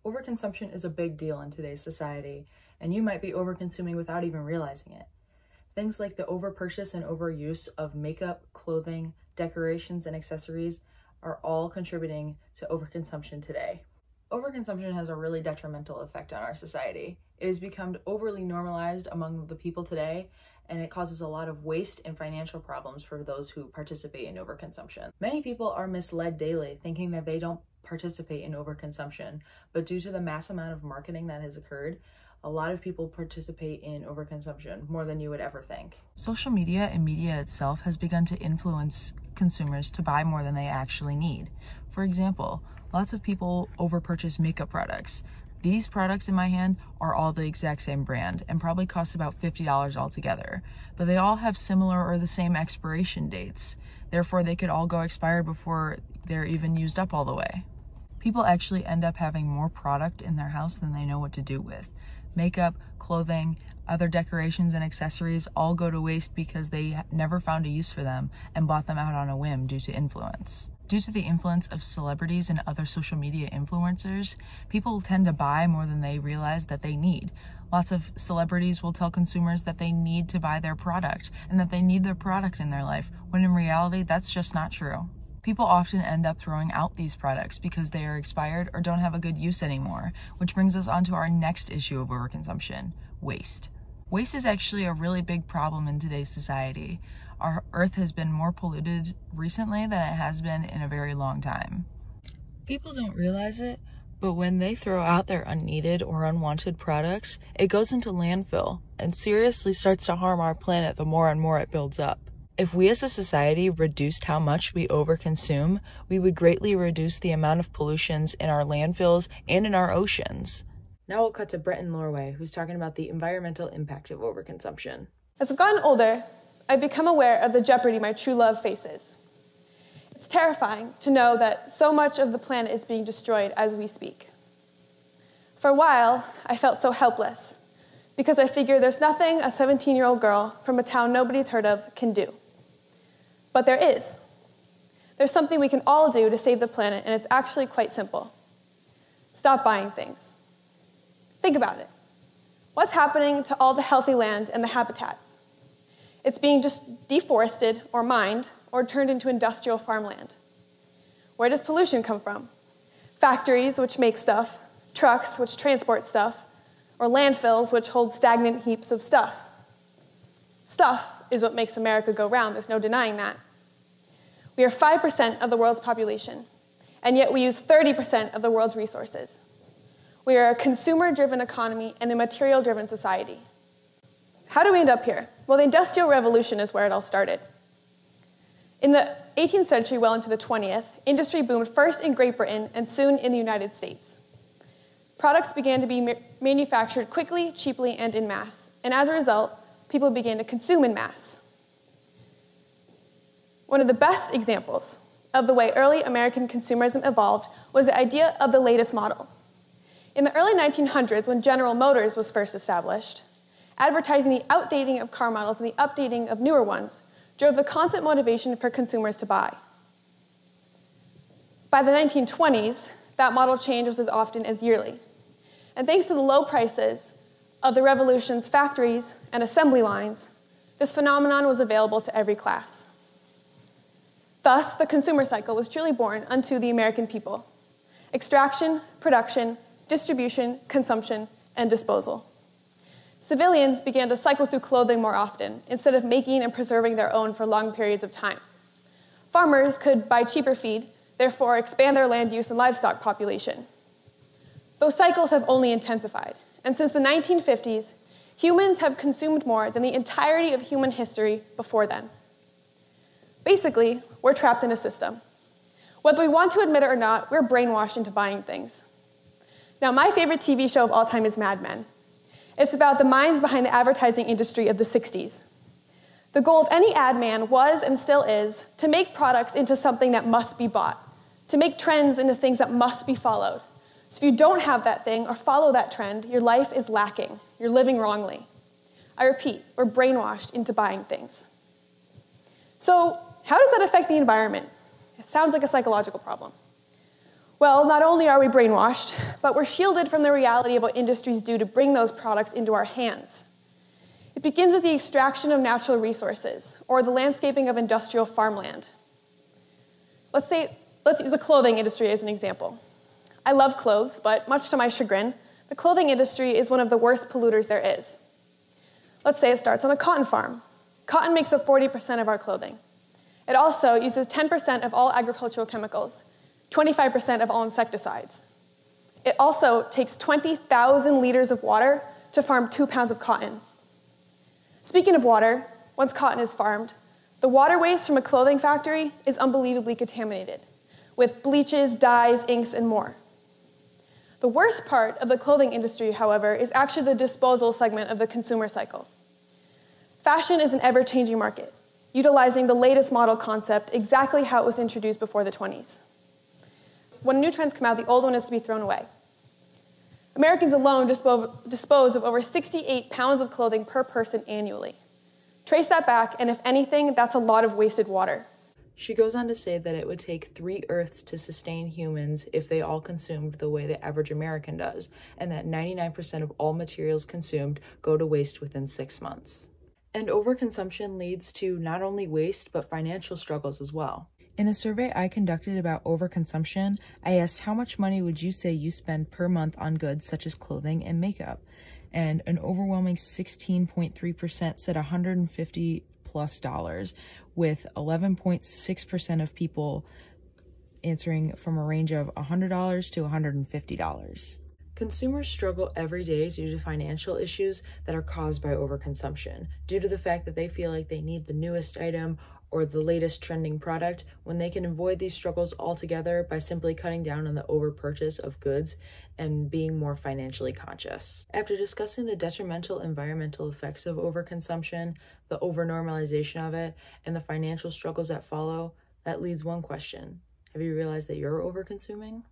Overconsumption is a big deal in today's society, and you might be overconsuming without even realizing it. Things like the overpurchase and overuse of makeup, clothing, decorations, and accessories are all contributing to overconsumption today. Overconsumption has a really detrimental effect on our society. It has become overly normalized among the people today, and it causes a lot of waste and financial problems for those who participate in overconsumption. Many people are misled daily thinking that they don't participate in overconsumption, but due to the mass amount of marketing that has occurred, a lot of people participate in overconsumption more than you would ever think. Social media and media itself has begun to influence consumers to buy more than they actually need. For example, lots of people overpurchase makeup products. These products in my hand are all the exact same brand and probably cost about $50 altogether, but they all have similar or the same expiration dates. Therefore, they could all go expired before they're even used up all the way. People actually end up having more product in their house than they know what to do with. Makeup, clothing, other decorations and accessories all go to waste because they never found a use for them and bought them out on a whim due to influence. Due to the influence of celebrities and other social media influencers, people tend to buy more than they realize that they need. Lots of celebrities will tell consumers that they need to buy their product and that they need their product in their life, when in reality, that's just not true. People often end up throwing out these products because they are expired or don't have a good use anymore, which brings us on to our next issue of overconsumption: waste. Waste is actually a really big problem in today's society. Our earth has been more polluted recently than it has been in a very long time. People don't realize it, but when they throw out their unneeded or unwanted products, it goes into landfill and seriously starts to harm our planet the more and more it builds up. If we as a society reduced how much we overconsume, we would greatly reduce the amount of pollutions in our landfills and in our oceans. Now we'll cut to Brett in Norway, who's talking about the environmental impact of overconsumption. As I've gotten older, I've become aware of the jeopardy my true love faces. It's terrifying to know that so much of the planet is being destroyed as we speak. For a while, I felt so helpless, because I figured there's nothing a 17-year-old girl from a town nobody's heard of can do. But there is. There's something we can all do to save the planet, and it's actually quite simple. Stop buying things. Think about it. What's happening to all the healthy land and the habitats? It's being just deforested or mined or turned into industrial farmland. Where does pollution come from? Factories, which make stuff, trucks, which transport stuff, or landfills, which hold stagnant heaps of stuff. Stuff is what makes America go round, there's no denying that. We are 5% of the world's population, and yet we use 30% of the world's resources. We are a consumer-driven economy and a material-driven society. How do we end up here? Well, the Industrial Revolution is where it all started. In the 18th century, well into the 20th, industry boomed first in Great Britain and soon in the United States. Products began to be manufactured quickly, cheaply, and in mass, and as a result, people began to consume in mass. One of the best examples of the way early American consumerism evolved was the idea of the latest model. In the early 1900s, when General Motors was first established, advertising the outdating of car models and the updating of newer ones drove the constant motivation for consumers to buy. By the 1920s, that model change was as often as yearly. And thanks to the low prices of the Revolution's factories and assembly lines, this phenomenon was available to every class. Thus, the consumer cycle was truly born unto the American people: extraction, production, distribution, consumption, and disposal. Civilians began to cycle through clothing more often, instead of making and preserving their own for long periods of time. Farmers could buy cheaper feed, therefore expand their land use and livestock population. Those cycles have only intensified, and since the 1950s, humans have consumed more than the entirety of human history before then. Basically, we're trapped in a system. Whether we want to admit it or not, we're brainwashed into buying things. Now, my favorite TV show of all time is Mad Men. It's about the minds behind the advertising industry of the 60s. The goal of any ad man was, and still is, to make products into something that must be bought, to make trends into things that must be followed. So if you don't have that thing or follow that trend, your life is lacking. You're living wrongly. I repeat, we're brainwashed into buying things. So how does that affect the environment? It sounds like a psychological problem. Well, not only are we brainwashed, but we're shielded from the reality of what industries do to bring those products into our hands. It begins with the extraction of natural resources, or the landscaping of industrial farmland. Let's use the clothing industry as an example. I love clothes, but much to my chagrin, the clothing industry is one of the worst polluters there is. Let's say it starts on a cotton farm. Cotton makes up 40% of our clothing. It also uses 10% of all agricultural chemicals, 25% of all insecticides. It also takes 20,000 liters of water to farm 2 pounds of cotton. Speaking of water, once cotton is farmed, the water waste from a clothing factory is unbelievably contaminated, with bleaches, dyes, inks, and more. The worst part of the clothing industry, however, is actually the disposal segment of the consumer cycle. Fashion is an ever-changing market, utilizing the latest model concept exactly how it was introduced before the 20s. When new trends come out, the old one is to be thrown away. Americans alone dispose of over 68 pounds of clothing per person annually. Trace that back, and if anything, that's a lot of wasted water. She goes on to say that it would take 3 Earths to sustain humans if they all consumed the way the average American does, and that 99% of all materials consumed go to waste within 6 months. And overconsumption leads to not only waste, but financial struggles as well. In a survey I conducted about overconsumption, I asked how much money would you say you spend per month on goods such as clothing and makeup? And an overwhelming 16.3% said $150+, with 11.6% of people answering from a range of $100 to $150. Consumers struggle every day due to financial issues that are caused by overconsumption, due to the fact that they feel like they need the newest item or the latest trending product, when they can avoid these struggles altogether by simply cutting down on the overpurchase of goods and being more financially conscious. After discussing the detrimental environmental effects of overconsumption, the overnormalization of it, and the financial struggles that follow, that leads one question. Have you realized that you're overconsuming?